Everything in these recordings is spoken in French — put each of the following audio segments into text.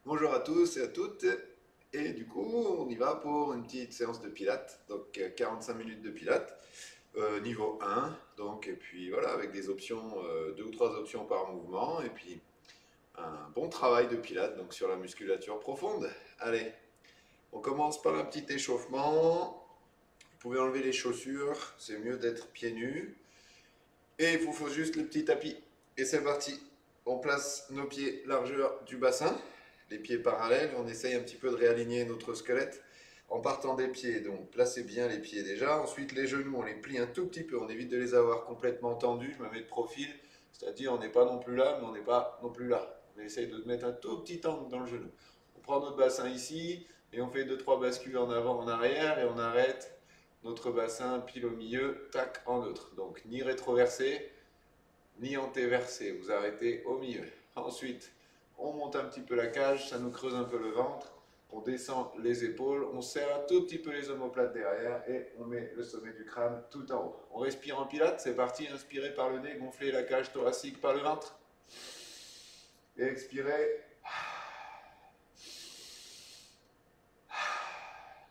Bonjour à tous et à toutes. Et du coup, on y va pour une petite séance de pilates. Donc 45 minutes de pilates, niveau 1. Donc, et puis voilà, avec des options, deux ou trois options par mouvement. Et puis un bon travail de pilates, donc sur la musculature profonde. Allez, on commence par un petit échauffement. Vous pouvez enlever les chaussures, c'est mieux d'être pieds nus. Et il vous faut juste le petit tapis. Et c'est parti. On place nos pieds largeur du bassin, les pieds parallèles. On essaye un petit peu de réaligner notre squelette en partant des pieds. Donc placez bien les pieds déjà. Ensuite les genoux, on les plie un tout petit peu. On évite de les avoir complètement tendus. Je me mets de profil. C'est-à-dire on n'est pas non plus là, mais on n'est pas non plus là. On essaye de mettre un tout petit angle dans le genou. On prend notre bassin ici et on fait deux trois bascules en avant, en arrière et on arrête notre bassin pile au milieu, tac, en neutre. Donc ni rétroversé, ni antéversé, vous arrêtez au milieu. Ensuite, on monte un petit peu la cage, ça nous creuse un peu le ventre, on descend les épaules, on serre un tout petit peu les omoplates derrière et on met le sommet du crâne tout en haut. On respire en pilates, c'est parti, inspirez par le nez, gonflez la cage thoracique par le ventre. Et expirez.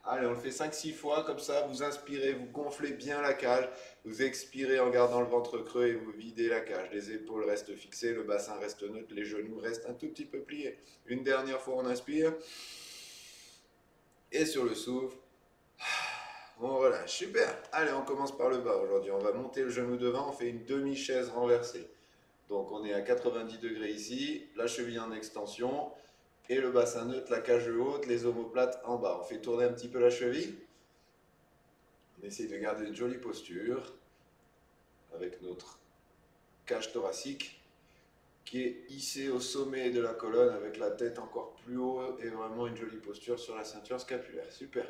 Allez, on le fait 5-6 fois, comme ça, vous inspirez, vous gonflez bien la cage, vous expirez en gardant le ventre creux et vous videz la cage. Les épaules restent fixées, le bassin reste neutre, les genoux restent un tout petit peu pliés. Une dernière fois, on inspire. Et sur le souffle, on relâche. Super. Allez, on commence par le bas aujourd'hui. On va monter le genou devant, on fait une demi-chaise renversée. Donc on est à 90 degrés ici, la cheville en extension, et le bassin neutre, la cage haute, les omoplates en bas. On fait tourner un petit peu la cheville. On essaye de garder une jolie posture avec notre cage thoracique qui est hissée au sommet de la colonne avec la tête encore plus haut et vraiment une jolie posture sur la ceinture scapulaire. Super.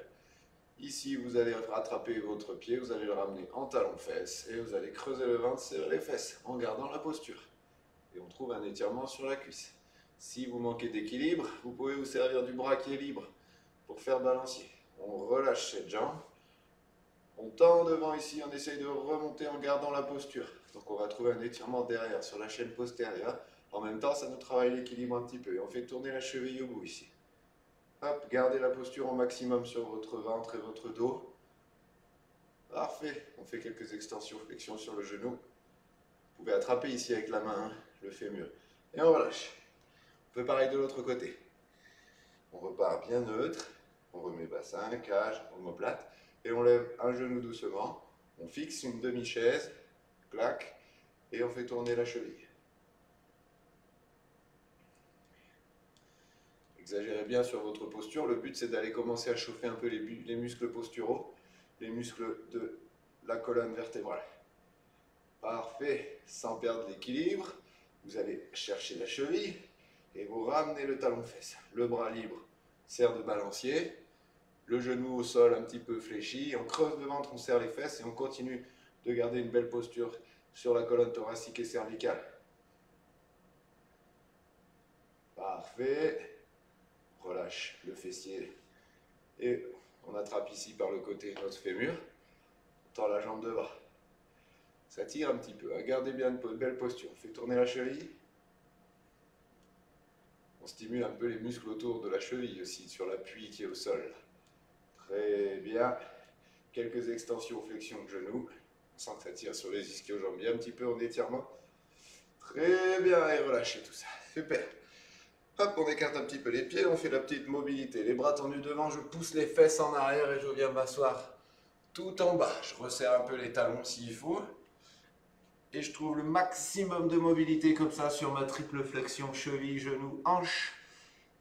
Ici, vous allez rattraper votre pied, vous allez le ramener en talon-fesse et vous allez creuser le ventre, serrer les fesses en gardant la posture. Et on trouve un étirement sur la cuisse. Si vous manquez d'équilibre, vous pouvez vous servir du bras qui est libre pour faire balancier. On relâche cette jambe. On tend devant ici, on essaye de remonter en gardant la posture. Donc on va trouver un étirement derrière, sur la chaîne postérieure. En même temps, ça nous travaille l'équilibre un petit peu. Et on fait tourner la cheville au bout ici. Hop, gardez la posture au maximum sur votre ventre et votre dos. Parfait. On fait quelques extensions, flexions sur le genou. Vous pouvez attraper ici avec la main, hein, le fémur. Et on relâche. On fait pareil de l'autre côté. On repart bien neutre. On remet bassin, cage, omoplate. Et on lève un genou doucement. On fixe une demi-chaise. Clac. Et on fait tourner la cheville. Exagérez bien sur votre posture. Le but, c'est d'aller commencer à chauffer un peu les muscles posturaux, les muscles de la colonne vertébrale. Parfait. Sans perdre l'équilibre, vous allez chercher la cheville et vous ramenez le talon-fesse. Le bras libre sert de balancier. Le genou au sol un petit peu fléchi. On creuse le ventre, on serre les fesses et on continue de garder une belle posture sur la colonne thoracique et cervicale. Parfait. Relâche le fessier et on attrape ici par le côté notre fémur. On tend la jambe devant. Ça tire un petit peu. Gardez bien une belle posture. On fait tourner la cheville. On stimule un peu les muscles autour de la cheville aussi, sur l'appui qui est au sol. Très bien. Quelques extensions, flexions de genoux. On sent que ça tire sur les ischio-jambiers un petit peu en étirement. Très bien. Et relâchez tout ça. Super. Hop, on écarte un petit peu les pieds, on fait la petite mobilité. Les bras tendus devant, je pousse les fesses en arrière et je viens m'asseoir tout en bas. Je resserre un peu les talons s'il faut. Et je trouve le maximum de mobilité comme ça sur ma triple flexion, cheville, genou, hanche.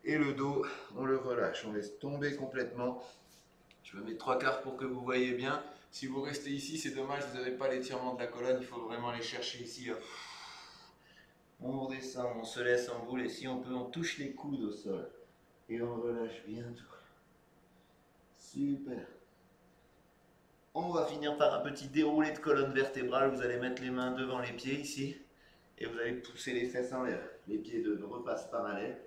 Et le dos, on le relâche, on laisse tomber complètement. Je me mets 3 quarts pour que vous voyez bien. Si vous restez ici, c'est dommage, vous n'avez pas l'étirement de la colonne, il faut vraiment aller chercher ici. Là. On redescend, on se laisse en boule et si on peut, on touche les coudes au sol. Et on relâche bien tout. Super. On va finir par un petit déroulé de colonne vertébrale. Vous allez mettre les mains devant les pieds ici. Et vous allez pousser les fesses en l'air. Les pieds repassent parallèles.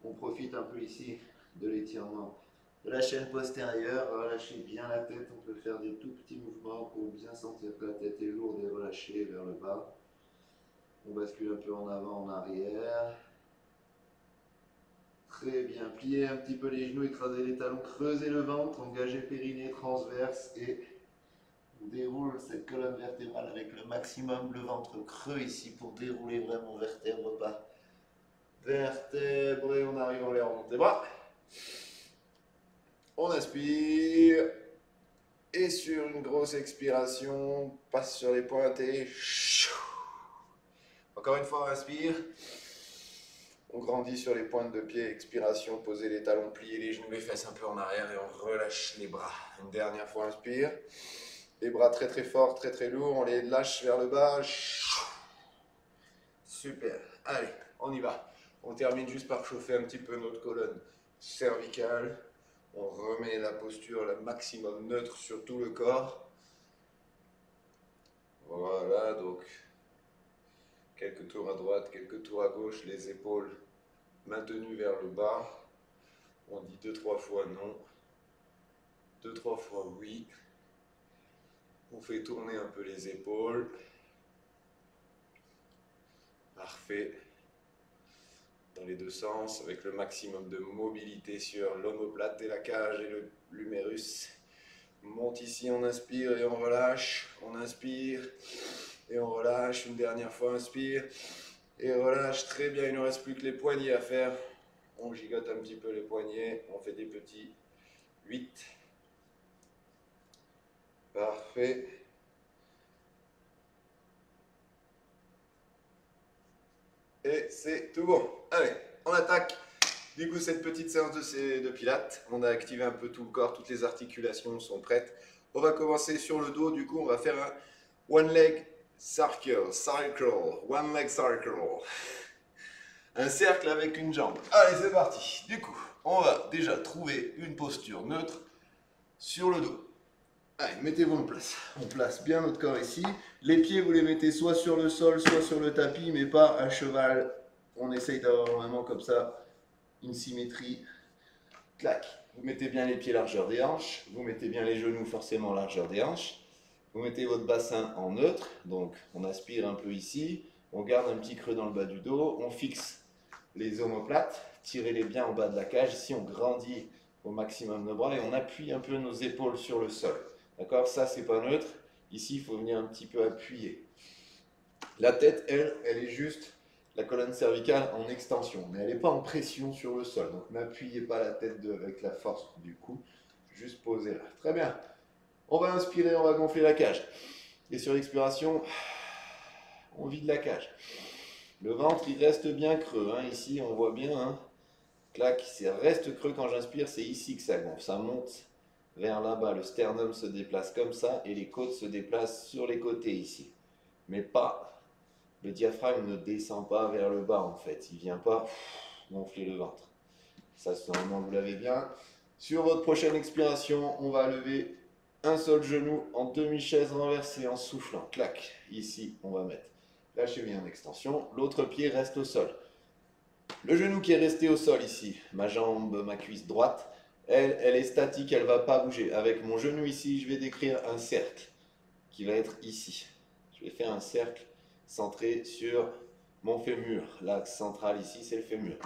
On profite un peu ici de l'étirement de la chaîne postérieure. Relâchez bien la tête. On peut faire des tout petits mouvements pour bien sentir que la tête est lourde et relâchée vers le bas. On bascule un peu en avant, en arrière. Très bien. Pliez un petit peu les genoux, écrasez les talons, creusez le ventre, engagez périnée transverse et on déroule cette colonne vertébrale avec le maximum, le ventre creux ici pour dérouler vraiment vertèbre par vertèbre et on arrive en l'air, on monte les bras. On inspire et sur une grosse expiration, on passe sur les pointes et encore une fois on inspire. On grandit sur les pointes de pied, expiration, posez les talons, pliez les genoux, les fesses un peu en arrière et on relâche les bras. Une dernière fois, inspire. Les bras très très forts, très très lourds, on les lâche vers le bas. Super. Allez, on y va. On termine juste par chauffer un petit peu notre colonne cervicale. On remet la posture le maximum neutre sur tout le corps. Voilà, donc quelques tours à droite, quelques tours à gauche, les épaules maintenues vers le bas. On dit 2-3 fois non, 2-3 fois oui. On fait tourner un peu les épaules. Parfait. Dans les deux sens, avec le maximum de mobilité sur l'omoplate et la cage et l'humérus. On monte ici, on inspire et on relâche. On inspire et on relâche. Une dernière fois, inspire et relâche. Très bien, il ne reste plus que les poignets à faire. On gigote un petit peu les poignets. On fait des petits 8. Parfait. Et c'est tout bon. Allez, on attaque. Du coup, cette petite séance de pilates, on a activé un peu tout le corps, toutes les articulations sont prêtes. On va commencer sur le dos. Du coup, on va faire un one leg circle, one leg circle. Un cercle avec une jambe. Allez, c'est parti. Du coup, on va déjà trouver une posture neutre sur le dos. Allez, mettez-vous en place. On place bien notre corps ici. Les pieds, vous les mettez soit sur le sol, soit sur le tapis, mais pas à cheval. On essaye d'avoir vraiment comme ça une symétrie. Clac. Vous mettez bien les pieds largeur des hanches. Vous mettez bien les genoux forcément largeur des hanches. Vous mettez votre bassin en neutre. Donc, on aspire un peu ici. On garde un petit creux dans le bas du dos. On fixe les omoplates. Tirez-les bien en bas de la cage. Ici, on grandit au maximum nos bras et on appuie un peu nos épaules sur le sol. D'accord? Ça, c'est pas neutre. Ici, il faut venir un petit peu appuyer. La tête, elle est juste la colonne cervicale en extension, mais elle n'est pas en pression sur le sol. Donc, n'appuyez pas la tête avec la force du cou. Juste posez-la. Très bien. On va inspirer, on va gonfler la cage. Et sur l'expiration, on vide la cage. Le ventre, il reste bien creux. Hein. Ici, on voit bien. Hein. Clac, ça reste creux quand j'inspire. C'est ici que ça gonfle. Ça monte vers là-bas, le sternum se déplace comme ça et les côtes se déplacent sur les côtés ici. Mais pas, le diaphragme ne descend pas vers le bas en fait, il ne vient pas gonfler le ventre. Ça, normalement, vous l'avez bien. Sur votre prochaine expiration, on va lever un seul genou en demi-chaise renversée en soufflant. Clac, ici, on va mettre la cheville en extension, l'autre pied reste au sol. Le genou qui est resté au sol ici, ma jambe, ma cuisse droite, elle est statique, elle ne va pas bouger. Avec mon genou ici, je vais décrire un cercle qui va être ici. Je vais faire un cercle centré sur mon fémur. L'axe central ici, c'est le fémur.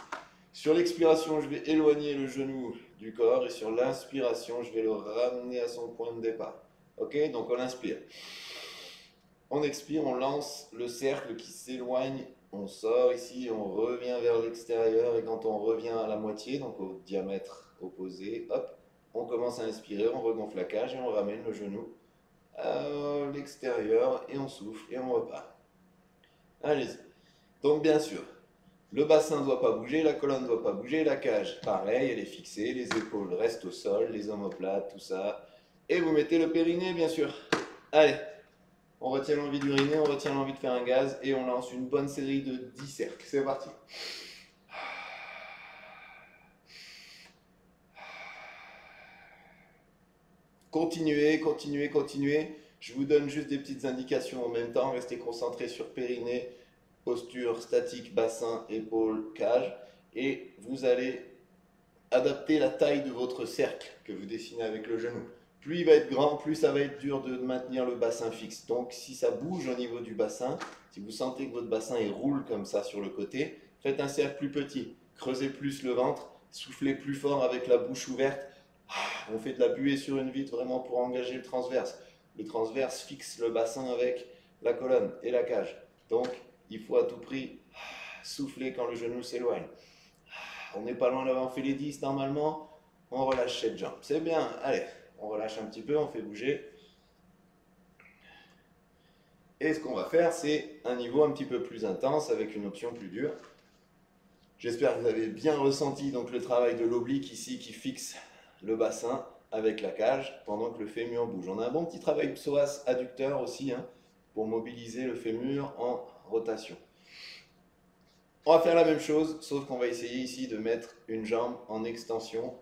Sur l'expiration, je vais éloigner le genou du corps et sur l'inspiration, je vais le ramener à son point de départ. Ok? Donc on inspire. On expire, on lance le cercle qui s'éloigne. On sort ici, on revient vers l'extérieur et quand on revient à la moitié, donc au diamètre opposé, hop, on commence à inspirer, on regonfle la cage et on ramène le genou à l'extérieur et on souffle et on repart. Allez-y. Donc bien sûr, le bassin ne doit pas bouger, la colonne ne doit pas bouger, la cage, pareil, elle est fixée, les épaules restent au sol, les omoplates, tout ça. Et vous mettez le périnée, bien sûr. Allez. On retient l'envie d'uriner, on retient l'envie de faire un gaz et on lance une bonne série de 10 cercles. C'est parti. Continuez, continuez, continuez. Je vous donne juste des petites indications en même temps. Restez concentrés sur périnée, posture statique, bassin, épaules, cage. Et vous allez adapter la taille de votre cercle que vous dessinez avec le genou. Plus il va être grand, plus ça va être dur de maintenir le bassin fixe. Donc si ça bouge au niveau du bassin, si vous sentez que votre bassin il roule comme ça sur le côté, faites un cercle plus petit, creusez plus le ventre, Soufflez plus fort avec la bouche ouverte. On fait de la buée sur une vitre vraiment pour engager le transverse. Le transverse fixe le bassin avec la colonne et la cage. Donc, il faut à tout prix souffler quand le genou s'éloigne. On n'est pas loin d'avoir fait les 10 normalement. On relâche cette jambe. C'est bien. Allez, on relâche un petit peu, on fait bouger. Et ce qu'on va faire, c'est un niveau un petit peu plus intense avec une option plus dure. J'espère que vous avez bien ressenti donc le travail de l'oblique ici qui fixe le bassin avec la cage pendant que le fémur bouge. On a un bon petit travail de psoas adducteur aussi pour mobiliser le fémur en rotation. On va faire la même chose, sauf qu'on va essayer ici de mettre une jambe en extension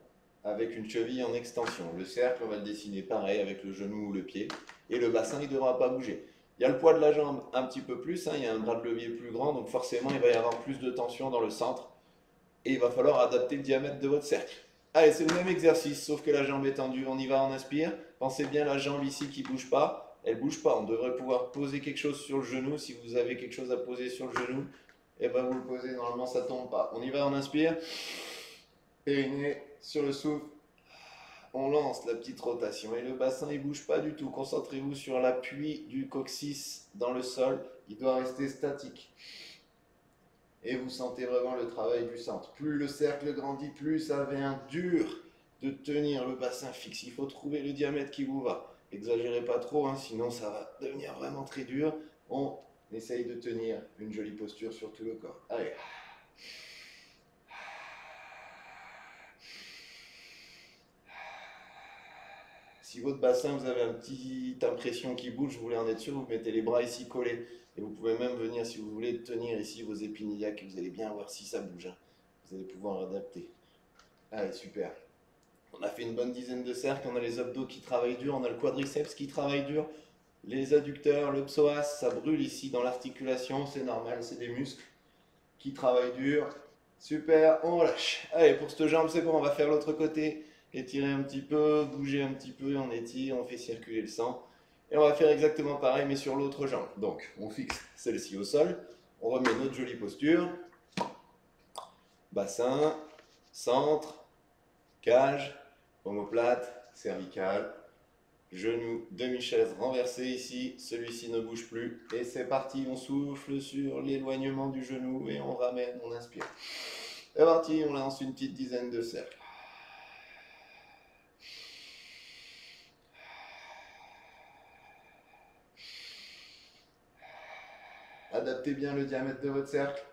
avec une cheville en extension. Le cercle, on va le dessiner pareil avec le genou ou le pied. Et le bassin, il ne devra pas bouger. Il y a le poids de la jambe un petit peu plus, il y a un bras de levier plus grand, donc forcément il va y avoir plus de tension dans le centre. Et il va falloir adapter le diamètre de votre cercle. Allez, c'est le même exercice, sauf que la jambe est tendue. On y va, on inspire. Pensez bien la jambe ici qui ne bouge pas. Elle ne bouge pas. On devrait pouvoir poser quelque chose sur le genou. Si vous avez quelque chose à poser sur le genou, et bien vous le posez. Normalement, ça ne tombe pas. On y va, on inspire. Périnée sur le souffle. On lance la petite rotation et le bassin il ne bouge pas du tout. Concentrez-vous sur l'appui du coccyx dans le sol. Il doit rester statique. Et vous sentez vraiment le travail du centre. Plus le cercle grandit, plus ça devient dur de tenir le bassin fixe. Il faut trouver le diamètre qui vous va. Exagérez pas trop, sinon ça va devenir vraiment très dur. On essaye de tenir une jolie posture sur tout le corps. Allez. Si votre bassin, vous avez une petite impression qui bouge, vous voulez en être sûr, vous mettez les bras ici collés. Et vous pouvez même venir, si vous voulez, tenir ici vos épines iliaques. Vous allez bien voir si ça bouge. Vous allez pouvoir adapter. Allez, super. On a fait une bonne dizaine de cercles. On a les abdos qui travaillent dur. On a le quadriceps qui travaille dur. Les adducteurs, le psoas, ça brûle ici dans l'articulation. C'est normal, c'est des muscles qui travaillent dur. Super, on relâche. Allez, pour cette jambe, c'est bon. On va faire l'autre côté. Étirer un petit peu, bouger un petit peu. On étire, on fait circuler le sang. Et on va faire exactement pareil, mais sur l'autre jambe. Donc, on fixe celle-ci au sol. On remet notre jolie posture. Bassin, centre, cage, omoplate, cervicale, genou, demi-chaise renversée ici. Celui-ci ne bouge plus. Et c'est parti, on souffle sur l'éloignement du genou et on ramène, on inspire. C'est parti, on lance une petite dizaine de cercles. Adaptez bien le diamètre de votre cercle.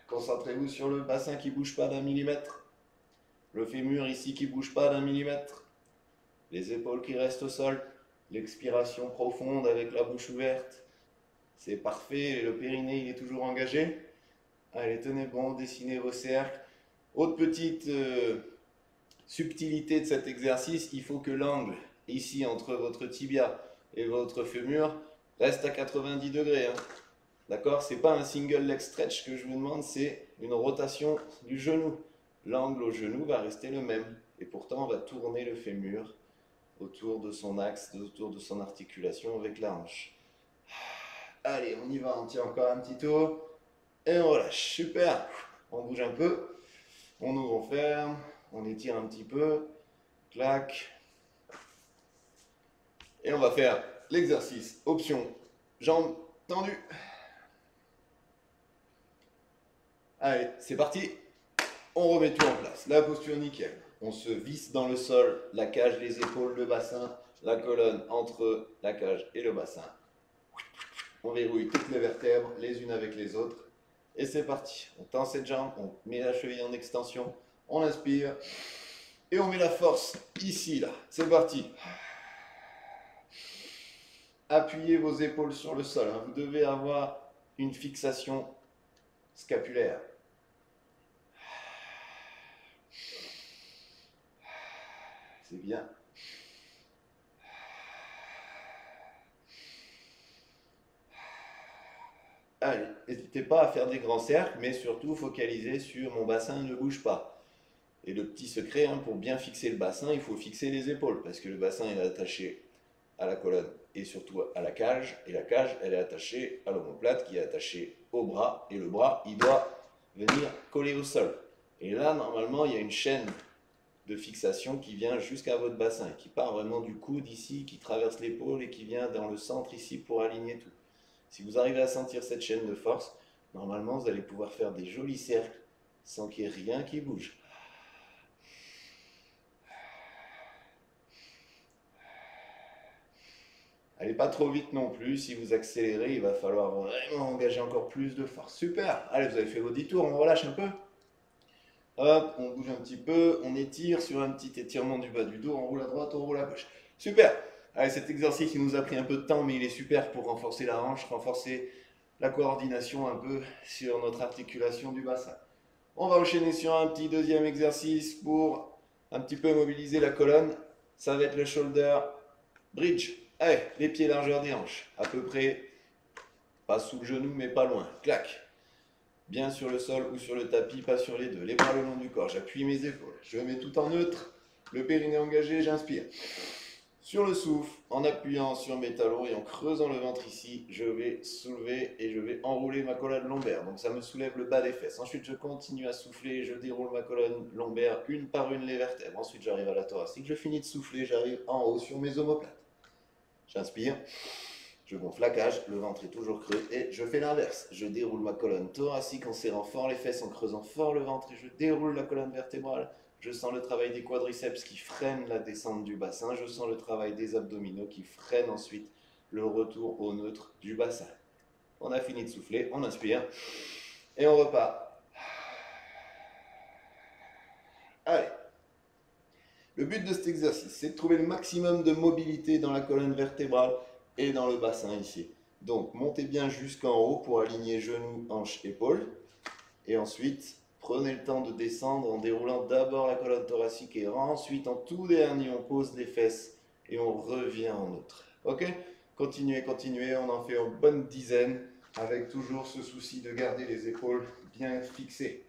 Concentrez-vous sur le bassin qui ne bouge pas d'1 millimètre. Le fémur ici qui ne bouge pas d'1 millimètre. Les épaules qui restent au sol. L'expiration profonde avec la bouche ouverte. C'est parfait. Le périnée, il est toujours engagé. Allez, tenez bon, dessinez vos cercles. Autre petite subtilité de cet exercice, il faut que l'angle ici entre votre tibia et votre fémur reste à 90 degrés. D'accord? Ce n'est pas un single leg stretch que je vous demande, c'est une rotation du genou. L'angle au genou va rester le même. Et pourtant, on va tourner le fémur autour de son axe, autour de son articulation avec la hanche. Allez, on y va, on tient encore un petit tour. Et on relâche. Super. On bouge un peu. On ouvre, on ferme. On étire un petit peu. Clac. Et on va faire l'exercice. Option jambes tendues. Allez, c'est parti. On remet tout en place. La posture nickel. On se visse dans le sol, la cage, les épaules, le bassin, la colonne entre la cage et le bassin. On verrouille toutes les vertèbres, les unes avec les autres. Et c'est parti. On tend cette jambe, on met la cheville en extension, on inspire. Et on met la force ici, là. C'est parti. Appuyez vos épaules sur le sol. Vous devez avoir une fixation scapulaire. C'est bien. Allez, n'hésitez pas à faire des grands cercles, mais surtout focalisez sur mon bassin ne bouge pas. Et le petit secret, pour bien fixer le bassin, il faut fixer les épaules, parce que le bassin est attaché à la colonne et surtout à la cage, et la cage, elle est attachée à l'omoplate qui est attachée au bras, et le bras, il doit venir coller au sol. Et là, normalement, il y a une chaîne de fixation qui vient jusqu'à votre bassin, qui part vraiment du coude ici, qui traverse l'épaule et qui vient dans le centre ici pour aligner tout. Si vous arrivez à sentir cette chaîne de force, normalement, vous allez pouvoir faire des jolis cercles sans qu'il y ait rien qui bouge. Allez pas trop vite non plus, si vous accélérez, il va falloir vraiment engager encore plus de force. Super, allez, vous avez fait vos 10 tours, on relâche un peu. Hop, on bouge un petit peu, on étire sur un petit étirement du bas du dos, on roule à droite, on roule à gauche. Super. Allez, cet exercice, il nous a pris un peu de temps, mais il est super pour renforcer la hanche, renforcer la coordination un peu sur notre articulation du bassin. On va enchaîner sur un petit deuxième exercice pour un petit peu mobiliser la colonne. Ça va être le shoulder bridge. Allez, les pieds largeur des hanches, à peu près, pas sous le genou, mais pas loin. Clac. Bien sur le sol ou sur le tapis, pas sur les deux. Les bras le long du corps, j'appuie mes épaules. Je mets tout en neutre, le périnée engagé, j'inspire. Sur le souffle, en appuyant sur mes talons et en creusant le ventre ici, je vais soulever et je vais enrouler ma colonne lombaire. Donc ça me soulève le bas des fesses. Ensuite, je continue à souffler, je déroule ma colonne lombaire une par une les vertèbres. Ensuite, j'arrive à la thoracique. Je finis de souffler, j'arrive en haut sur mes omoplates. J'inspire. Je gonfle la cage, le ventre est toujours creux et je fais l'inverse. Je déroule ma colonne thoracique en serrant fort les fesses, en creusant fort le ventre et je déroule la colonne vertébrale. Je sens le travail des quadriceps qui freine la descente du bassin. Je sens le travail des abdominaux qui freine ensuite le retour au neutre du bassin. On a fini de souffler, on inspire et on repart. Allez. Le but de cet exercice, c'est de trouver le maximum de mobilité dans la colonne vertébrale et dans le bassin ici. Donc, montez bien jusqu'en haut pour aligner genoux, hanches, épaules. Et ensuite, prenez le temps de descendre en déroulant d'abord la colonne thoracique et ensuite, en tout dernier, on pose les fesses et on revient en neutre. Ok? Continuez, continuez, on en fait une bonne dizaine avec toujours ce souci de garder les épaules bien fixées.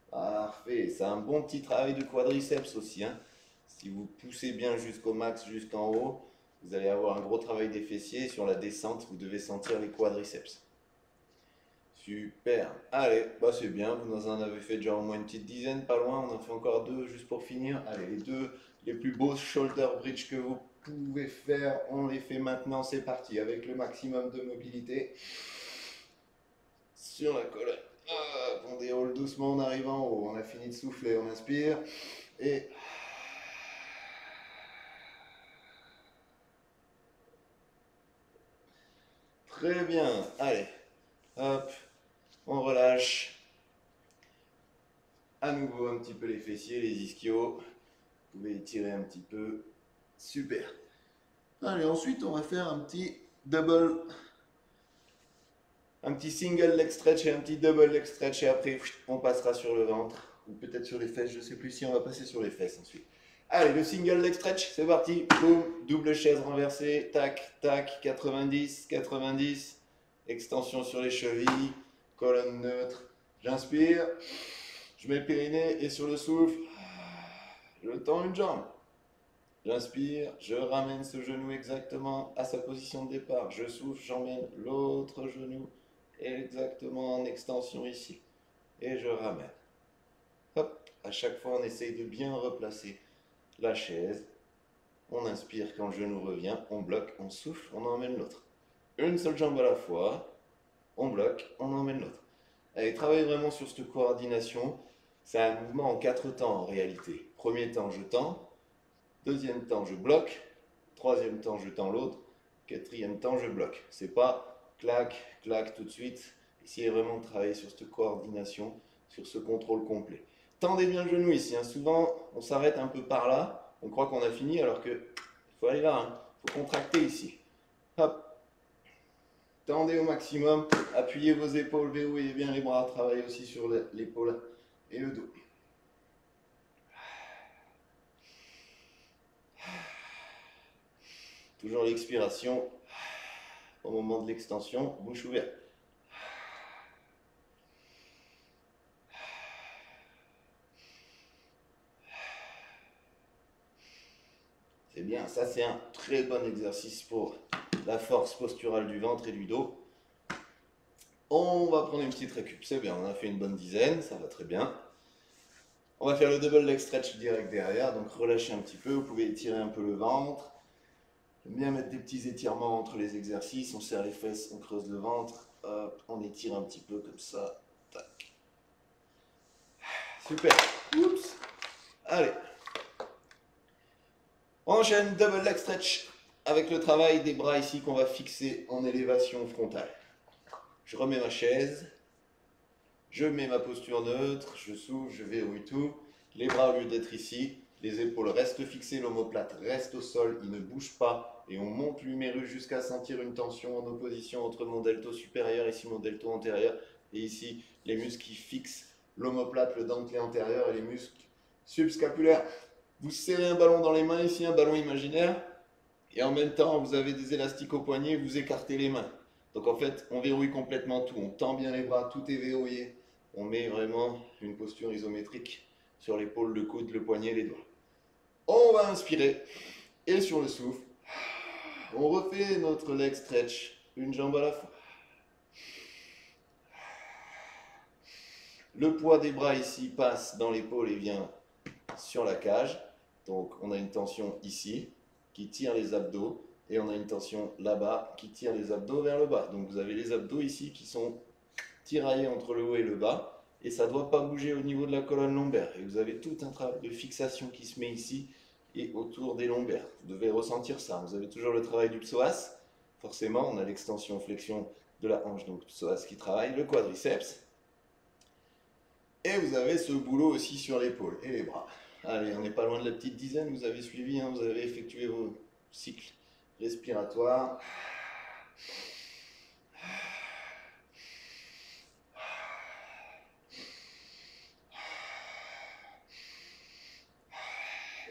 Parfait, c'est un bon petit travail de quadriceps aussi. Hein. Si vous poussez bien jusqu'au max, jusqu'en haut, vous allez avoir un gros travail des fessiers. Sur la descente, vous devez sentir les quadriceps. Super. Allez, bah c'est bien, vous en avez fait déjà au moins une petite dizaine, pas loin. On en fait encore deux juste pour finir. Allez, les deux les plus beaux shoulder bridge que vous pouvez faire, on les fait maintenant. C'est parti, avec le maximum de mobilité sur la colonne. Hop, on déroule doucement en arrivant en haut. On a fini de souffler, on inspire. Et très bien. Allez, hop, on relâche. À nouveau un petit peu les fessiers, les ischios. Vous pouvez étirer un petit peu. Super. Allez, ensuite on va faire un petit double. Un petit single leg stretch et un petit double leg stretch et après on passera sur le ventre ou peut-être sur les fesses, je ne sais plus si on va passer sur les fesses ensuite. Allez, le single leg stretch, c'est parti. Boum, double chaise renversée, tac, tac, 90, 90, extension sur les chevilles, colonne neutre. J'inspire, je mets le périnée et sur le souffle, je tends une jambe. J'inspire, je ramène ce genou exactement à sa position de départ. Je souffle, j'emmène l'autre genou exactement en extension ici. Et je ramène. Hop, à chaque fois on essaye de bien replacer la chaise. On inspire quand le genou revient, on bloque, on souffle, on emmène l'autre. Une seule jambe à la fois, on bloque, on emmène l'autre. Allez, travaillez vraiment sur cette coordination. C'est un mouvement en 4 temps en réalité. Premier temps, je tends. Deuxième temps, je bloque. Troisième temps, je tends l'autre. Quatrième temps, je bloque. C'est pas clac, clac tout de suite. Essayez vraiment de travailler sur cette coordination, sur ce contrôle complet. Tendez bien le genou ici. Hein. Souvent, on s'arrête un peu par là. On croit qu'on a fini alors que faut aller là. Hein. Faut contracter ici. Hop. Tendez au maximum. Appuyez vos épaules, verrouillez bien les bras. Travaillez aussi sur l'épaule et le dos. Toujours l'expiration au moment de l'extension, bouche ouverte. C'est bien, ça c'est un très bon exercice pour la force posturale du ventre et du dos. On va prendre une petite récup, c'est bien, on a fait une bonne dizaine, ça va très bien. On va faire le double leg stretch direct derrière, donc relâchez un petit peu, vous pouvez étirer un peu le ventre. J'aime bien mettre des petits étirements entre les exercices, on serre les fesses, on creuse le ventre, hop, on étire un petit peu comme ça, tac. Super, oups, allez. On enchaîne double leg stretch avec le travail des bras ici qu'on va fixer en élévation frontale. Je remets ma chaise, je mets ma posture neutre, je souffle, je verrouille tout. Les bras au lieu d'être ici, les épaules restent fixées, l'omoplate reste au sol, il ne bouge pas. Et on monte l'humérus jusqu'à sentir une tension en opposition entre mon deltoïde supérieur, ici mon deltoïde antérieur, et ici les muscles qui fixent l'omoplate, le dentelé antérieur et les muscles subscapulaires. Vous serrez un ballon dans les mains, ici un ballon imaginaire, et en même temps vous avez des élastiques au poignet, vous écartez les mains. Donc en fait, on verrouille complètement tout, on tend bien les bras, tout est verrouillé. On met vraiment une posture isométrique sur l'épaule, le coude, le poignet, les doigts. On va inspirer, et sur le souffle, on refait notre leg stretch, une jambe à la fois. Le poids des bras ici passe dans l'épaule et vient sur la cage. Donc on a une tension ici qui tire les abdos et on a une tension là-bas qui tire les abdos vers le bas. Donc vous avez les abdos ici qui sont tiraillés entre le haut et le bas et ça ne doit pas bouger au niveau de la colonne lombaire. Et vous avez tout un travail de fixation qui se met ici et autour des lombaires. Vous devez ressentir ça. Vous avez toujours le travail du psoas. Forcément, on a l'extension-flexion de la hanche, donc psoas qui travaille, le quadriceps. Et vous avez ce boulot aussi sur l'épaule et les bras. Allez, on n'est pas loin de la petite dizaine, vous avez suivi, hein, vous avez effectué vos cycles respiratoires.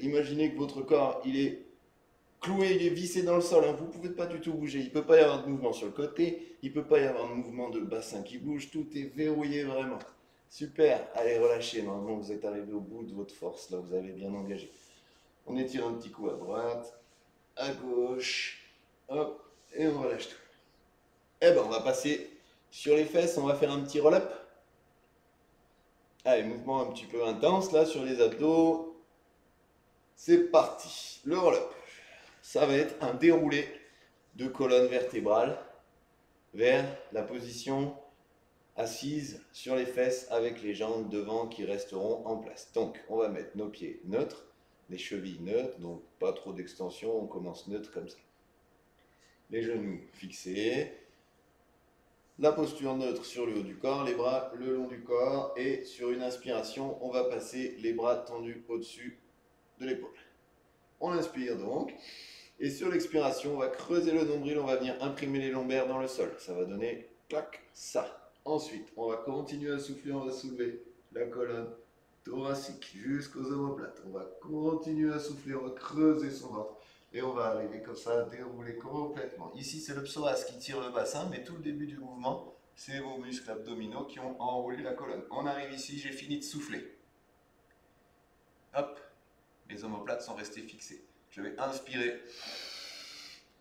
Imaginez que votre corps, il est cloué, il est vissé dans le sol, hein, vous ne pouvez pas du tout bouger, il ne peut pas y avoir de mouvement sur le côté, il ne peut pas y avoir de mouvement de bassin qui bouge, tout est verrouillé vraiment. Super, allez relâchez, normalement vous êtes arrivé au bout de votre force, là vous avez bien engagé. On étire un petit coup à droite, à gauche, hop, et on relâche tout. Eh ben on va passer sur les fesses, on va faire un petit roll-up. Allez, mouvement un petit peu intense là sur les abdos. C'est parti, le roll-up. Ça va être un déroulé de colonne vertébrale vers la position assise sur les fesses avec les jambes devant qui resteront en place. Donc, on va mettre nos pieds neutres, les chevilles neutres, donc pas trop d'extension, on commence neutre comme ça. Les genoux fixés, la posture neutre sur le haut du corps, les bras le long du corps, et sur une inspiration, on va passer les bras tendus au-dessus de l'épaule. On inspire donc, et sur l'expiration, on va creuser le nombril, on va venir imprimer les lombaires dans le sol. Ça va donner, clac, ça. Ensuite, on va continuer à souffler, on va soulever la colonne thoracique jusqu'aux omoplates. On va continuer à souffler, on va creuser son ventre. Et on va arriver comme ça à dérouler complètement. Ici, c'est le psoas qui tire le bassin, mais tout le début du mouvement, c'est vos muscles abdominaux qui ont enroulé la colonne. On arrive ici, j'ai fini de souffler. Hop, les omoplates sont restées fixées. Je vais inspirer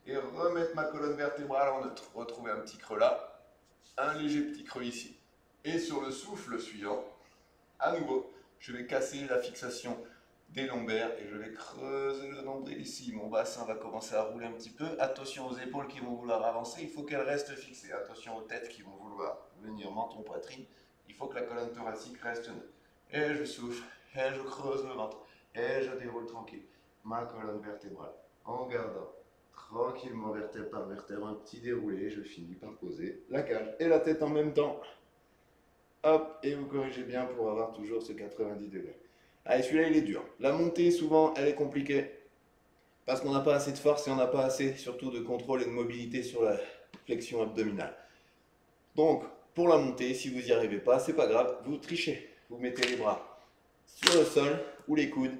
et remettre ma colonne vertébrale en neutre. Retrouver un petit creux là, un léger petit creux ici. Et sur le souffle suivant, à nouveau, je vais casser la fixation des lombaires et je vais creuser le nombril ici. Mon bassin va commencer à rouler un petit peu. Attention aux épaules qui vont vouloir avancer, il faut qu'elles restent fixées. Attention aux têtes qui vont vouloir venir menton poitrine. Il faut que la colonne thoracique reste neutre. Et je souffle, et je creuse le ventre, et je déroule tranquille ma colonne vertébrale en gardant tranquillement vertèbre par vertèbre un petit déroulé. Je finis par poser la cage et la tête en même temps. Hop, et vous corrigez bien pour avoir toujours ce 90 degrés. Allez, celui-là, il est dur. La montée, souvent, elle est compliquée parce qu'on n'a pas assez de force et on n'a pas assez, surtout, de contrôle et de mobilité sur la flexion abdominale. Donc, pour la montée, si vous n'y arrivez pas, c'est pas grave, vous trichez. Vous mettez les bras sur le sol ou les coudes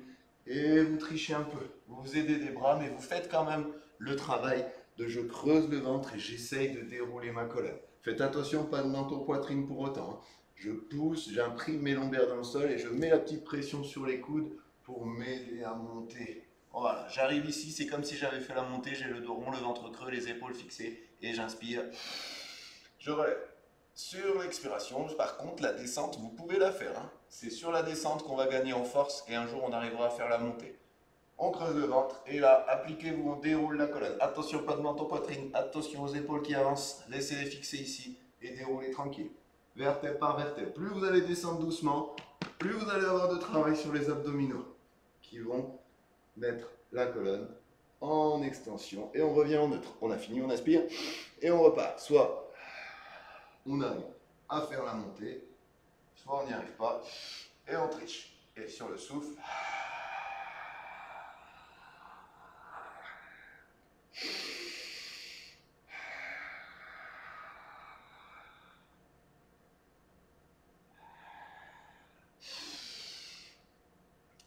et vous trichez un peu. Vous vous aidez des bras, mais vous faites quand même le travail de je creuse le ventre et j'essaye de dérouler ma colonne. Faites attention, pas de menton poitrine pour autant, hein. Je pousse, j'imprime mes lombaires dans le sol et je mets la petite pression sur les coudes pour m'aider à monter Voilà, j'arrive ici, c'est comme si j'avais fait la montée, j'ai le dos rond, le ventre creux, les épaules fixées, et j'inspire. Je relève. Sur l'expiration, par contre, la descente, vous pouvez la faire, hein. C'est sur la descente qu'on va gagner en force, et un jour on arrivera à faire la montée. On creuse le ventre, et là, appliquez-vous, on déroule la colonne. Attention, pas de menton poitrine, attention aux épaules qui avancent, laissez-les fixer ici, et déroulez tranquille. Vertèbre par vertèbre. Plus vous allez descendre doucement, plus vous allez avoir de travail sur les abdominaux, qui vont mettre la colonne en extension, et on revient en neutre. On a fini, on aspire, et on repart. Soit on arrive à faire la montée, soit on n'y arrive pas, et on triche. Et sur le souffle,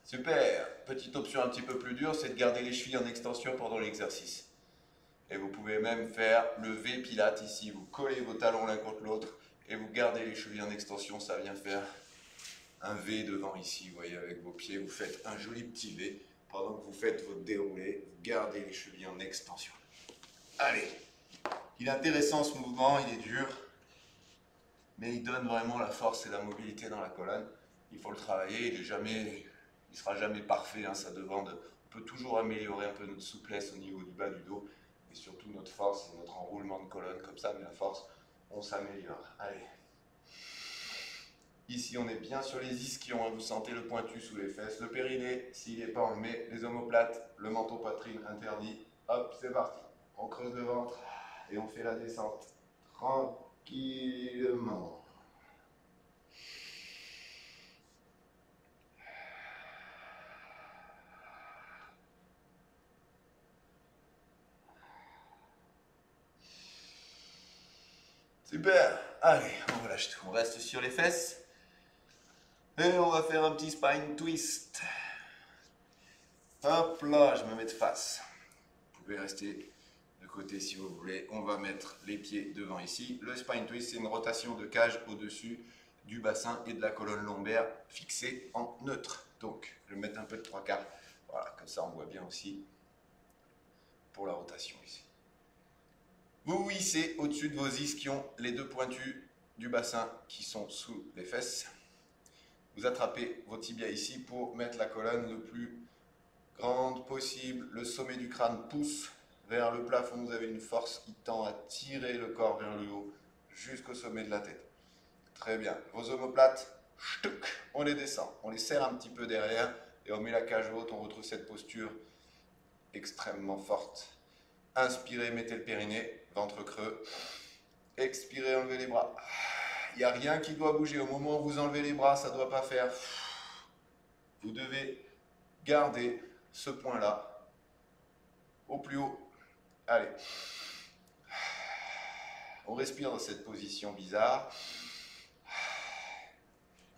super. Petite option un petit peu plus dure, c'est de garder les chevilles en extension pendant l'exercice. Et vous pouvez même faire le V Pilates ici. Vous collez vos talons l'un contre l'autre et vous gardez les chevilles en extension. Ça vient faire un V devant ici. Vous voyez, avec vos pieds, vous faites un joli petit V. Pendant que vous faites votre déroulé, vous gardez les chevilles en extension. Allez. Il est intéressant ce mouvement, il est dur. Mais il donne vraiment la force et la mobilité dans la colonne. Il faut le travailler, il ne sera jamais parfait, hein, ça demande, on peut toujours améliorer un peu notre souplesse au niveau du bas du dos, et surtout notre force et notre enroulement de colonne, comme ça, mais la force, on s'améliore. Allez. Ici, on est bien sur les ischions, hein, vous sentez le pointu sous les fesses, le périnée, s'il n'est pas enlevé, les omoplates, le menton poitrine interdit. Hop, c'est parti. On creuse le ventre et on fait la descente tranquillement. Super. Allez, on relâche tout. On reste sur les fesses. Et on va faire un petit spine twist. Hop là, je me mets de face. Vous pouvez rester de côté si vous voulez. On va mettre les pieds devant ici. Le spine twist, c'est une rotation de cage au-dessus du bassin et de la colonne lombaire fixée en neutre. Donc, je vais mettre un peu de 3/4. Voilà, comme ça on voit bien aussi pour la rotation ici. Vous hissez au-dessus de vos ischions les deux pointus du bassin qui sont sous les fesses. Vous attrapez vos tibias ici pour mettre la colonne le plus grande possible. Le sommet du crâne pousse vers le plafond. Vous avez une force qui tend à tirer le corps vers le haut jusqu'au sommet de la tête. Très bien. Vos omoplates, on les descend. On les serre un petit peu derrière et on met la cage haute. On retrouve cette posture extrêmement forte. Inspirez, mettez le périnée, ventre creux. Expirez, enlevez les bras. Il n'y a rien qui doit bouger. Au moment où vous enlevez les bras, ça ne doit pas faire. Vous devez garder ce point-là au plus haut. Allez. On respire dans cette position bizarre.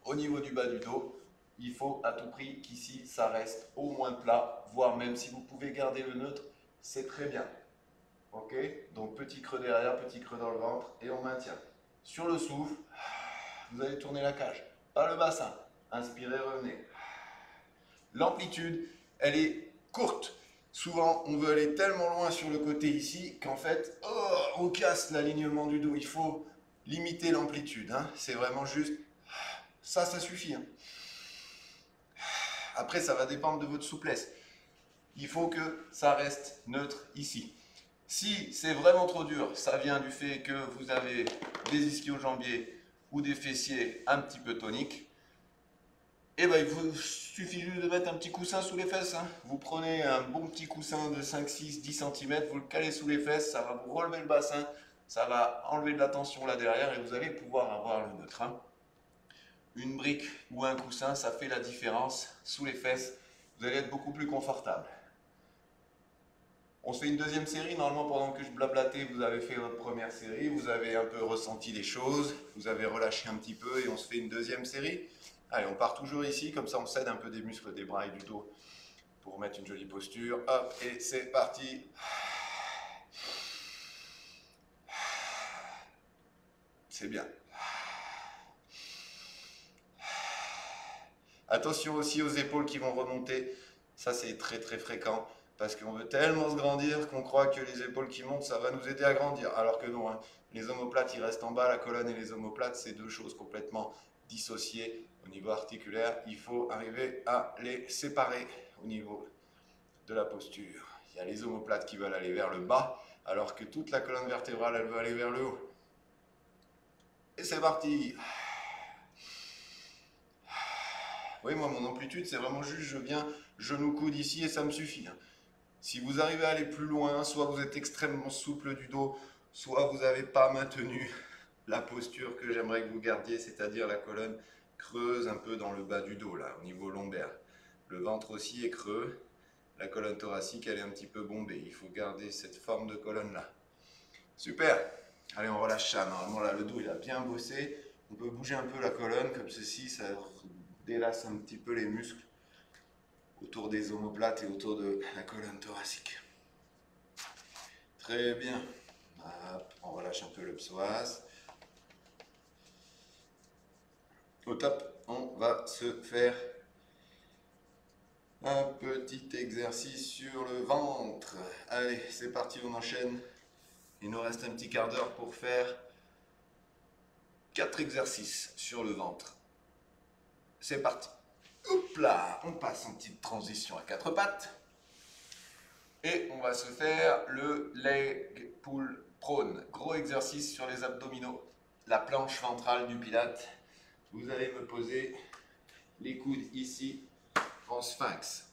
Au niveau du bas du dos, il faut à tout prix qu'ici, ça reste au moins plat, voire même si vous pouvez garder le neutre, c'est très bien. Ok, donc petit creux derrière, petit creux dans le ventre et on maintient. Sur le souffle, vous allez tourner la cage, pas le bassin. Inspirez, revenez. L'amplitude, elle est courte. Souvent, on veut aller tellement loin sur le côté ici qu'en fait, on casse l'alignement du dos. Il faut limiter l'amplitude, hein. C'est vraiment juste, ça suffit, hein. Après, ça va dépendre de votre souplesse. Il faut que ça reste neutre ici. Si c'est vraiment trop dur, ça vient du fait que vous avez des ischio-jambiers ou des fessiers un petit peu toniques. Et bien, il vous suffit juste de mettre un petit coussin sous les fesses, hein. Vous prenez un bon petit coussin de 5, 6, 10 cm, vous le calez sous les fesses, ça va vous relever le bassin, ça va enlever de la tension là derrière et vous allez pouvoir avoir le neutre, hein. Une brique ou un coussin, ça fait la différence sous les fesses. Vous allez être beaucoup plus confortable. On se fait une deuxième série. Normalement, pendant que je blablatais, vous avez fait votre première série. Vous avez un peu ressenti les choses. Vous avez relâché un petit peu et on se fait une deuxième série. Allez, on part toujours ici. Comme ça, on s'aide un peu des muscles des bras et du dos pour mettre une jolie posture. Hop, et c'est parti. C'est bien. Attention aussi aux épaules qui vont remonter. Ça, c'est très très fréquent parce qu'on veut tellement se grandir qu'on croit que les épaules qui montent, ça va nous aider à grandir. Alors que non, hein. Les omoplates, ils restent en bas, la colonne et les omoplates, c'est deux choses complètement dissociées au niveau articulaire. Il faut arriver à les séparer au niveau de la posture. Il y a les omoplates qui veulent aller vers le bas, alors que toute la colonne vertébrale, elle veut aller vers le haut. Et c'est parti. Oui, moi, mon amplitude, c'est vraiment juste, je viens genou-coude ici et ça me suffit. Si vous arrivez à aller plus loin, soit vous êtes extrêmement souple du dos, soit vous n'avez pas maintenu la posture que j'aimerais que vous gardiez, c'est-à-dire la colonne creuse un peu dans le bas du dos, là, au niveau lombaire. Le ventre aussi est creux, la colonne thoracique, elle est un petit peu bombée. Il faut garder cette forme de colonne-là. Super. Allez, on relâche ça. Normalement, là, le dos, il a bien bossé. On peut bouger un peu la colonne, comme ceci, ça délasse un petit peu les muscles autour des omoplates et autour de la colonne thoracique. Très bien. Hop, on relâche un peu le psoas. Au top, on va se faire un petit exercice sur le ventre. Allez, c'est parti, on enchaîne. Il nous reste un petit quart d'heure pour faire 4 exercices sur le ventre. C'est parti. Hop là, on passe en petite transition à 4 pattes. Et on va se faire le leg pull prone. Gros exercice sur les abdominaux. La planche ventrale du pilate. Vous allez me poser les coudes ici en sphinx.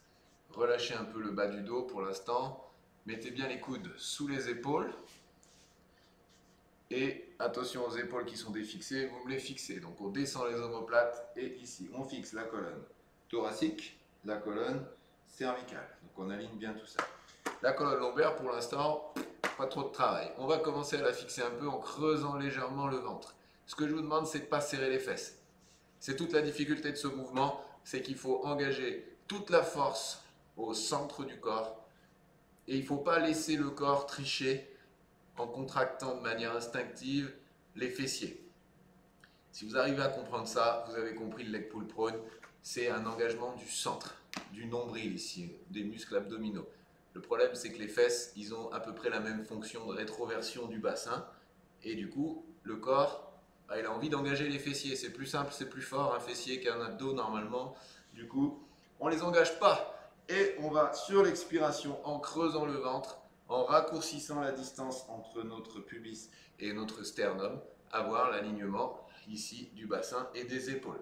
Relâchez un peu le bas du dos pour l'instant. Mettez bien les coudes sous les épaules. Et attention aux épaules qui sont défixées, vous me les fixez. Donc on descend les omoplates et ici on fixe la colonne thoracique, la colonne cervicale. Donc on aligne bien tout ça. La colonne lombaire pour l'instant, pas trop de travail. On va commencer à la fixer un peu en creusant légèrement le ventre. Ce que je vous demande, c'est de ne pas serrer les fesses. C'est toute la difficulté de ce mouvement, c'est qu'il faut engager toute la force au centre du corps. Et il ne faut pas laisser le corps tricher en contractant de manière instinctive les fessiers. Si vous arrivez à comprendre ça, vous avez compris le leg pull prone, c'est un engagement du centre, du nombril ici, des muscles abdominaux. Le problème, c'est que les fesses, ils ont à peu près la même fonction de rétroversion du bassin, et du coup, le corps, il a envie d'engager les fessiers. C'est plus simple, c'est plus fort un fessier qu'un abdos normalement. Du coup, on ne les engage pas. Et on va sur l'expiration, en creusant le ventre, en raccourcissant la distance entre notre pubis et notre sternum, avoir l'alignement ici du bassin et des épaules.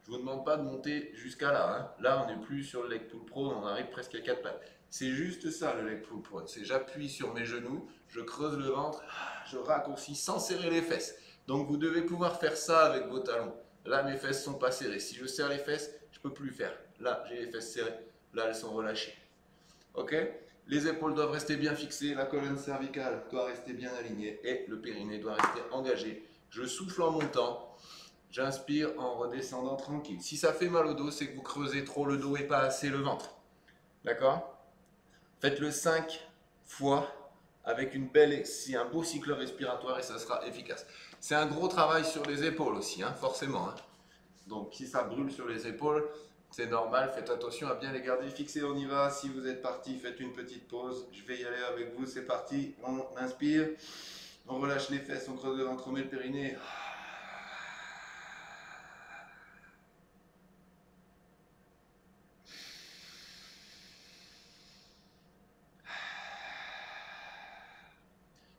Je ne vous demande pas de monter jusqu'à là. Hein. Là, on n'est plus sur le leg pull prone, on arrive presque à 4 pattes. C'est juste ça le leg pull prone. C'est j'appuie sur mes genoux, je creuse le ventre, je raccourcis sans serrer les fesses. Donc vous devez pouvoir faire ça avec vos talons. Là, mes fesses ne sont pas serrées. Si je serre les fesses, je ne peux plus faire. Là, j'ai les fesses serrées. Là, elles sont relâchées. Ok ? Les épaules doivent rester bien fixées, la colonne cervicale doit rester bien alignée et le périnée doit rester engagé. Je souffle en montant, j'inspire en redescendant tranquille. Si ça fait mal au dos, c'est que vous creusez trop le dos et pas assez le ventre. D'accord ? Faites-le 5 fois avec un beau cycle respiratoire et ça sera efficace. C'est un gros travail sur les épaules aussi, hein, forcément. Hein. Donc si ça brûle sur les épaules, c'est normal, faites attention à bien les garder fixés, on y va. Si vous êtes parti, faites une petite pause. Je vais y aller avec vous, c'est parti. On inspire, on relâche les fesses, on creuse le ventre, on met le périnée.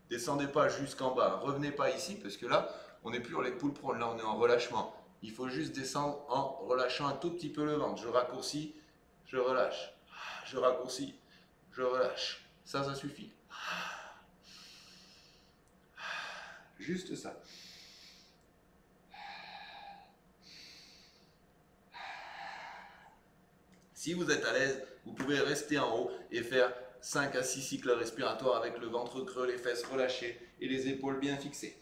Descendez pas jusqu'en bas, revenez pas ici parce que là, on n'est plus en leg pull prone, là on est en relâchement. Il faut juste descendre en relâchant un tout petit peu le ventre. Je raccourcis, je relâche. Je raccourcis, je relâche. Ça suffit. Juste ça. Si vous êtes à l'aise, vous pouvez rester en haut et faire 5 à 6 cycles respiratoires avec le ventre creux, les fesses relâchées et les épaules bien fixées.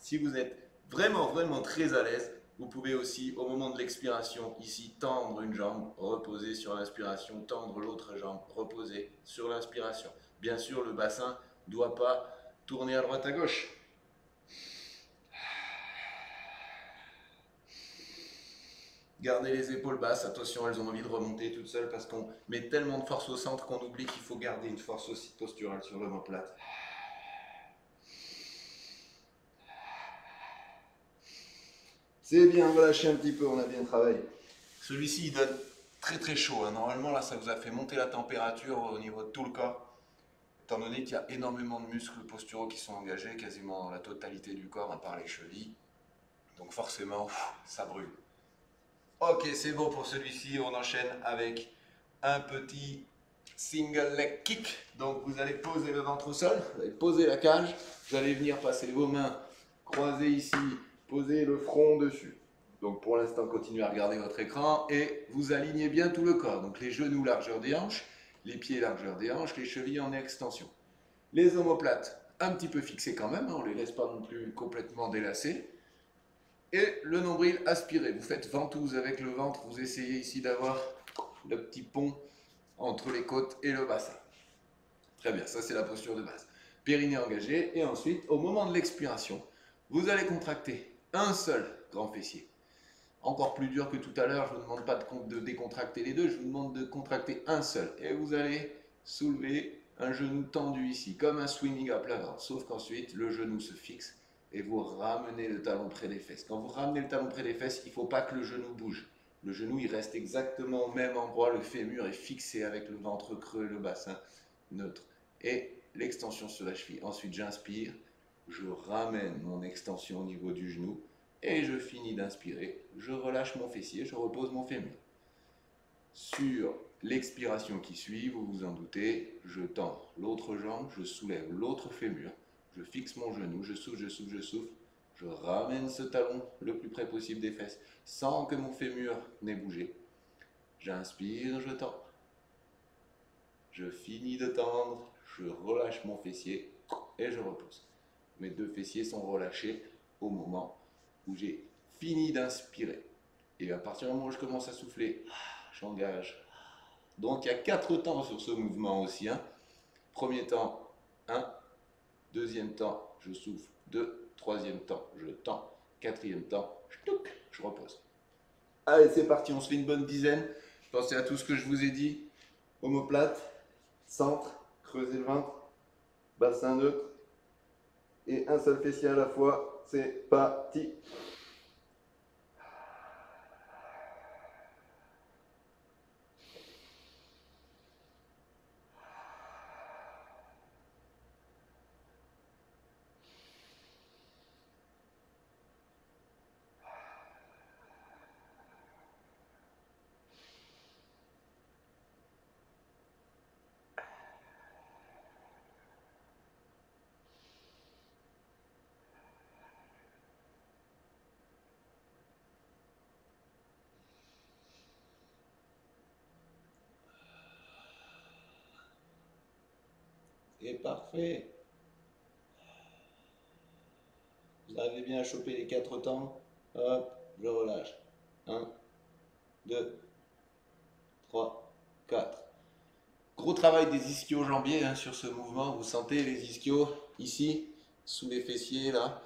Si vous êtes vraiment très à l'aise, vous pouvez aussi, au moment de l'expiration, ici, tendre une jambe, reposer sur l'inspiration, tendre l'autre jambe, reposer sur l'inspiration. Bien sûr, le bassin ne doit pas tourner à droite à gauche. Gardez les épaules basses, attention, elles ont envie de remonter toutes seules parce qu'on met tellement de force au centre qu'on oublie qu'il faut garder une force aussi posturale sur l'omoplate. C'est bien, relâchez un petit peu, on a bien travaillé. Celui-ci, il donne très très chaud. Hein. Normalement, là, ça vous a fait monter la température au niveau de tout le corps. Étant donné qu'il y a énormément de muscles posturaux qui sont engagés, quasiment dans la totalité du corps, à part les chevilles. Donc forcément, ça brûle. Ok, c'est bon pour celui-ci. On enchaîne avec un petit single leg kick. Donc vous allez poser le ventre au sol, vous allez poser la cage, vous allez venir passer vos mains croisées ici, poser le front dessus. Donc pour l'instant, continuez à regarder votre écran et vous alignez bien tout le corps. Donc les genoux largeur des hanches, les pieds largeur des hanches, les chevilles en extension. Les omoplates un petit peu fixées quand même, hein, on ne les laisse pas non plus complètement délacées. Et le nombril aspiré. Vous faites ventouse avec le ventre, vous essayez ici d'avoir le petit pont entre les côtes et le bassin. Très bien, ça c'est la posture de base. Périnée engagé et ensuite, au moment de l'expiration, vous allez contracter un seul grand fessier. Encore plus dur que tout à l'heure, je ne vous demande pas de décontracter les deux, je vous demande de contracter un seul. Et vous allez soulever un genou tendu ici, comme un swimming à plat ventre. Sauf qu'ensuite, le genou se fixe et vous ramenez le talon près des fesses. Quand vous ramenez le talon près des fesses, il ne faut pas que le genou bouge. Le genou, il reste exactement au même endroit, le fémur est fixé avec le ventre creux et le bassin neutre. Et l'extension sur la cheville. Ensuite, j'inspire, je ramène mon extension au niveau du genou. Et je finis d'inspirer, je relâche mon fessier, je repose mon fémur. Sur l'expiration qui suit, vous vous en doutez, je tends l'autre jambe, je soulève l'autre fémur, je fixe mon genou, je souffle, je souffle, je souffle, je ramène ce talon le plus près possible des fesses sans que mon fémur n'ait bougé. J'inspire, je tends. Je finis de tendre, je relâche mon fessier et je repose. Mes deux fessiers sont relâchés au moment où j'ai fini d'inspirer. Et à partir du moment où je commence à souffler, j'engage. Donc il y a 4 temps sur ce mouvement aussi. Hein. Premier temps, 1. Deuxième temps, je souffle. 2. Troisième temps, je tends. Quatrième temps, je repose. Allez, c'est parti, on se fait une bonne dizaine. Pensez à tout ce que je vous ai dit. Omoplate, centre, creusez le ventre, bassin neutre. Et un seul fessier à la fois. C'est parti. Et parfait. Vous arrivez bien à choper les 4 temps. Hop, je relâche. 1, 2, 3, 4. Gros travail des ischio-jambiers hein, sur ce mouvement. Vous sentez les ischios ici, sous les fessiers là.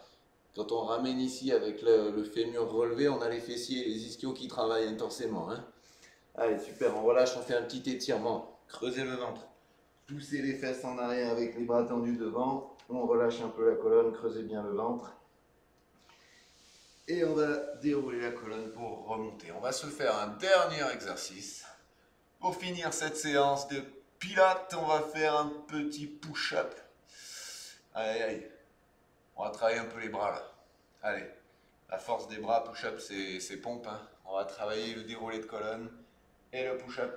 Quand on ramène ici avec le fémur relevé, on a les fessiers et les ischios qui travaillent intensément. Hein. Allez, super, on relâche, on fait un petit étirement. Creusez le ventre. Poussez les fesses en arrière avec les bras tendus devant. On relâche un peu la colonne, creusez bien le ventre. Et on va dérouler la colonne pour remonter. On va se faire un dernier exercice. Pour finir cette séance de pilates, on va faire un petit push-up. Allez, allez. On va travailler un peu les bras là. Allez. La force des bras, push-up, c'est pompe. Hein. On va travailler le déroulé de colonne et le push-up.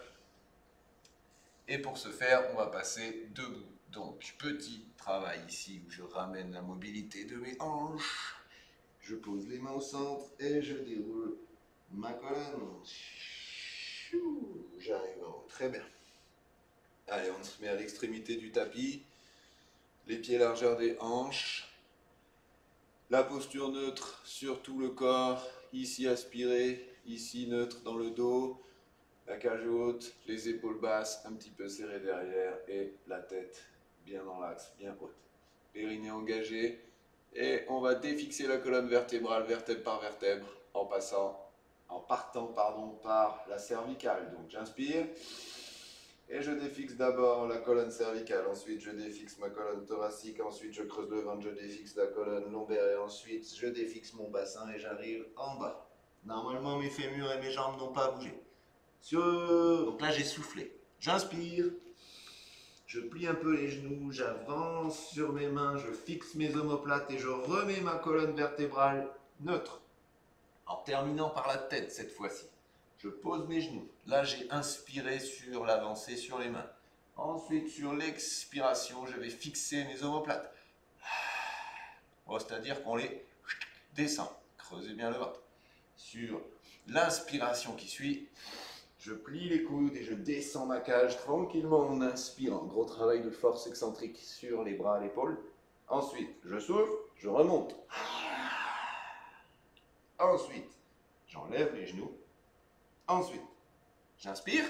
Et pour ce faire, on va passer debout. Donc, petit travail ici où je ramène la mobilité de mes hanches. Je pose les mains au centre et je déroule ma colonne. J'arrive en haut. Très bien. Allez, on se met à l'extrémité du tapis. Les pieds largeur des hanches. La posture neutre sur tout le corps. Ici aspiré, ici neutre dans le dos. La cage haute, les épaules basses, un petit peu serrées derrière et la tête bien dans l'axe, bien haute. Périnée engagé et on va défixer la colonne vertébrale, vertèbre par vertèbre, en passant en partant par la cervicale. Donc j'inspire et je défixe d'abord la colonne cervicale, ensuite je défixe ma colonne thoracique, ensuite je creuse le ventre, je défixe la colonne lombaire et ensuite je défixe mon bassin et j'arrive en bas. Normalement mes fémurs et mes jambes n'ont pas bougé. Donc là j'ai soufflé. J'inspire, je plie un peu les genoux, j'avance sur mes mains, je fixe mes omoplates et je remets ma colonne vertébrale neutre. En terminant par la tête cette fois-ci. Je pose mes genoux. Là, j'ai inspiré sur l'avancée sur les mains. Ensuite, sur l'expiration, je vais fixer mes omoplates. C'est-à-dire qu'on les descend. Creusez bien le ventre. Sur l'inspiration qui suit, je plie les coudes et je descends ma cage tranquillement en inspirant. Gros travail de force excentrique sur les bras, l'épaule. Ensuite, je souffle, je remonte. Ensuite, j'enlève les genoux. Ensuite, j'inspire.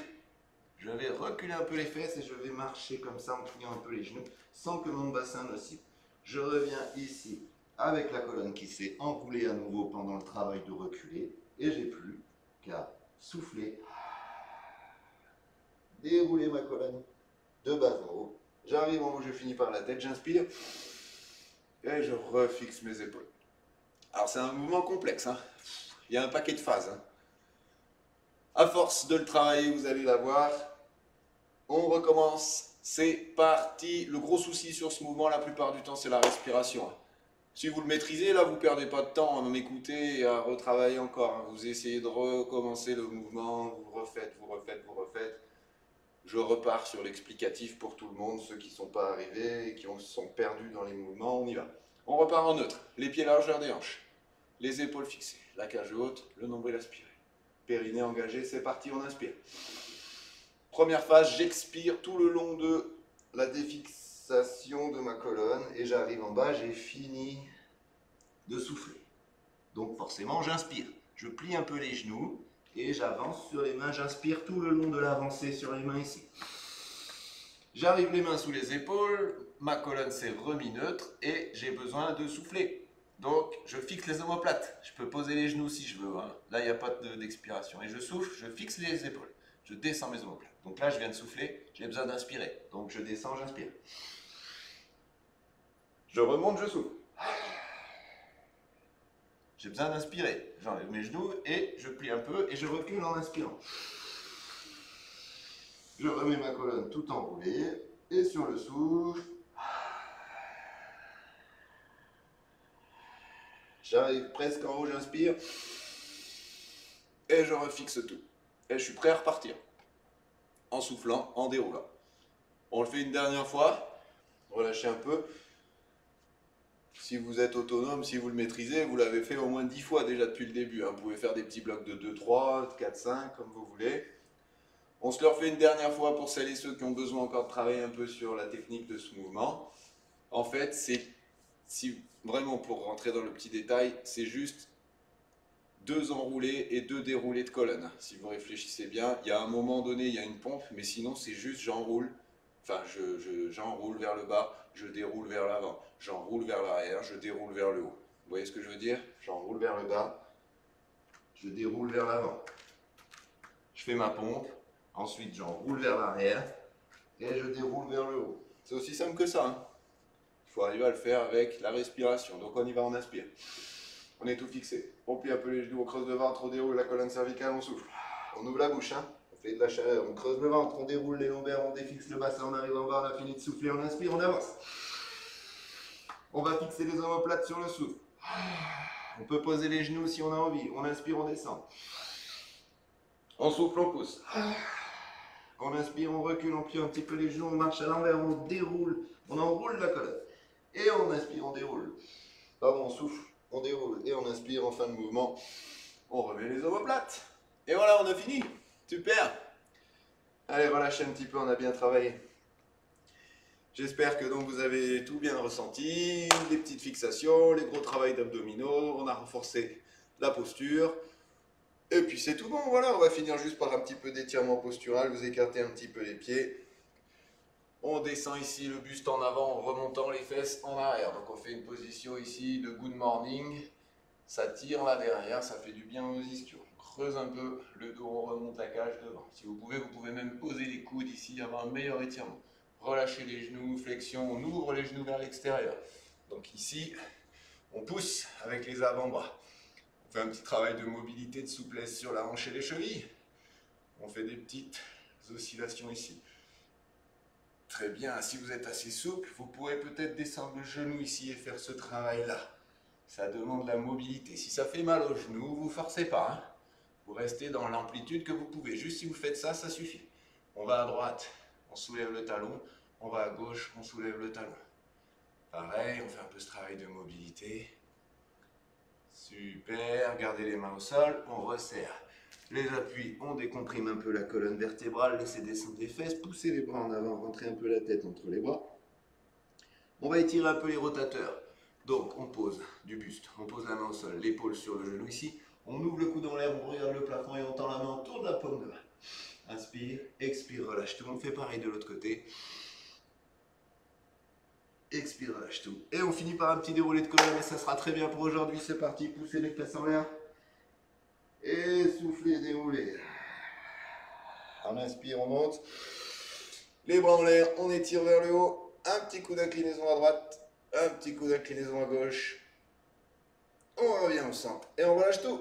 Je vais reculer un peu les fesses et je vais marcher comme ça en pliant un peu les genoux sans que mon bassin n'oscille. Je reviens ici avec la colonne qui s'est enroulée à nouveau pendant le travail de reculer et j'ai plus qu'à souffler. Dérouler ma colonne de bas en haut. J'arrive en haut, je finis par la tête, j'inspire et je refixe mes épaules. Alors c'est un mouvement complexe, hein. Il y a un paquet de phases. Hein. À force de le travailler, vous allez la voir. On recommence, c'est parti. Le gros souci sur ce mouvement, la plupart du temps, c'est la respiration. Si vous le maîtrisez, là, vous ne perdez pas de temps à m'écouter et à retravailler encore. Vous essayez de recommencer le mouvement, vous refaites. Je repars sur l'explicatif pour tout le monde, ceux qui ne sont pas arrivés et qui sont perdus dans les mouvements, on y va. On repart en neutre, les pieds largeur des hanches, les épaules fixées, la cage haute, le nombril aspiré. Périnée engagé, c'est parti, on inspire. Première phase, j'expire tout le long de la défixation de ma colonne et j'arrive en bas, j'ai fini de souffler. Donc forcément, j'inspire. Je plie un peu les genoux et j'avance sur les mains, j'inspire tout le long de l'avancée sur les mains ici. J'arrive les mains sous les épaules, ma colonne s'est remise neutre et j'ai besoin de souffler. Donc, je fixe les omoplates. Je peux poser les genoux si je veux. Hein. Là, il n'y a pas d'expiration. Et je souffle, je fixe les épaules. Je descends mes omoplates. Donc là, je viens de souffler, j'ai besoin d'inspirer. Donc, je descends, j'inspire. Je remonte, je souffle. J'ai besoin d'inspirer. J'enlève mes genoux et je plie un peu et je recule en inspirant. Je remets ma colonne tout enroulée et sur le souffle, j'arrive presque en haut, j'inspire et je refixe tout. Et je suis prêt à repartir en soufflant, en déroulant. On le fait une dernière fois, relâchez un peu. Si vous êtes autonome, si vous le maîtrisez, vous l'avez fait au moins 10 fois déjà depuis le début. Hein. Vous pouvez faire des petits blocs de 2, 3, 4, 5, comme vous voulez. On se le refait une dernière fois pour celles et ceux qui ont besoin encore de travailler un peu sur la technique de ce mouvement. En fait, c'est, si vraiment pour rentrer dans le petit détail, c'est juste 2 enroulés et 2 déroulés de colonne. Si vous réfléchissez bien, il y a un moment donné, il y a une pompe, mais sinon c'est juste j'enroule. Enfin, j'enroule vers le bas, je déroule vers l'avant, j'enroule vers l'arrière, je déroule vers le haut. Vous voyez ce que je veux dire? J'enroule vers le bas, je déroule vers l'avant. Je fais ma pompe, ensuite j'enroule vers l'arrière et je déroule vers le haut. C'est aussi simple que ça. Hein. Il faut arriver à le faire avec la respiration. Donc on y va, on inspire. On est tout fixé. On plie un peu les genoux, on creuse le ventre, on déroule la colonne cervicale, on souffle. On ouvre la bouche, hein. On fait de la chaleur, on creuse le ventre, on déroule les lombaires, on défixe le bassin, on arrive en bas, on a fini de souffler, on inspire, on avance. On va fixer les omoplates sur le souffle. On peut poser les genoux si on a envie. On inspire, on descend. On souffle, on pousse. On inspire, on recule, on plie un petit peu les genoux, on marche à l'envers, on déroule, on enroule la colonne. Et on inspire, on déroule. Pardon, on souffle, on déroule et on inspire en fin de mouvement. On remet les omoplates. Et voilà, on a fini. Super. Allez, relâchez un petit peu, on a bien travaillé. J'espère que donc vous avez tout bien ressenti, les petites fixations, les gros travails d'abdominaux, on a renforcé la posture. Et puis c'est tout bon, voilà, on va finir juste par un petit peu d'étirement postural, vous écartez un petit peu les pieds. On descend ici le buste en avant en remontant les fesses en arrière. Donc on fait une position ici de good morning. Ça tire là derrière, ça fait du bien aux ischios. creuse un peu le dos, on remonte la cage devant. Si vous pouvez même poser les coudes ici, avoir un meilleur étirement. Relâchez les genoux, flexion, on ouvre les genoux vers l'extérieur. Donc ici, on pousse avec les avant-bras. On fait un petit travail de mobilité, de souplesse sur la hanche et les chevilles. On fait des petites oscillations ici. Très bien, si vous êtes assez souple, vous pourrez peut-être descendre le genou ici et faire ce travail-là. Ça demande la mobilité. Si ça fait mal au genou, vous ne forcez pas. Hein. Vous restez dans l'amplitude que vous pouvez. Juste si vous faites ça, ça suffit. On va à droite, on soulève le talon. On va à gauche, on soulève le talon. Pareil, on fait un peu ce travail de mobilité. Super, gardez les mains au sol, on resserre. Les appuis, on décomprime un peu la colonne vertébrale, laissez descendre les fesses, poussez les bras en avant, rentrez un peu la tête entre les bras. On va étirer un peu les rotateurs. Donc, on pose du buste, on pose la main au sol, l'épaule sur le genou ici. On ouvre le coude en l'air, on regarde le plafond et on tend la main autour de la paume de main. Inspire, expire, relâche tout. On fait pareil de l'autre côté. Expire, relâche tout. Et on finit par un petit déroulé de colonne et ça sera très bien pour aujourd'hui. C'est parti, poussez les fesses en l'air. Et soufflez, déroulez. On inspire, on monte. Les bras en l'air, on étire vers le haut. Un petit coup d'inclinaison à droite. Un petit coup d'inclinaison à gauche. On revient au centre et on relâche tout.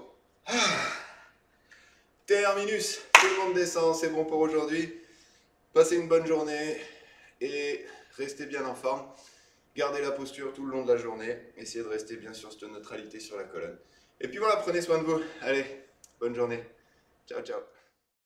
Terminus. Tout le monde descend, c'est bon pour aujourd'hui. Passez une bonne journée et restez bien en forme. Gardez la posture tout le long de la journée. Essayez de rester bien sur cette neutralité sur la colonne. Et puis voilà, prenez soin de vous. Allez, bonne journée. Ciao, ciao.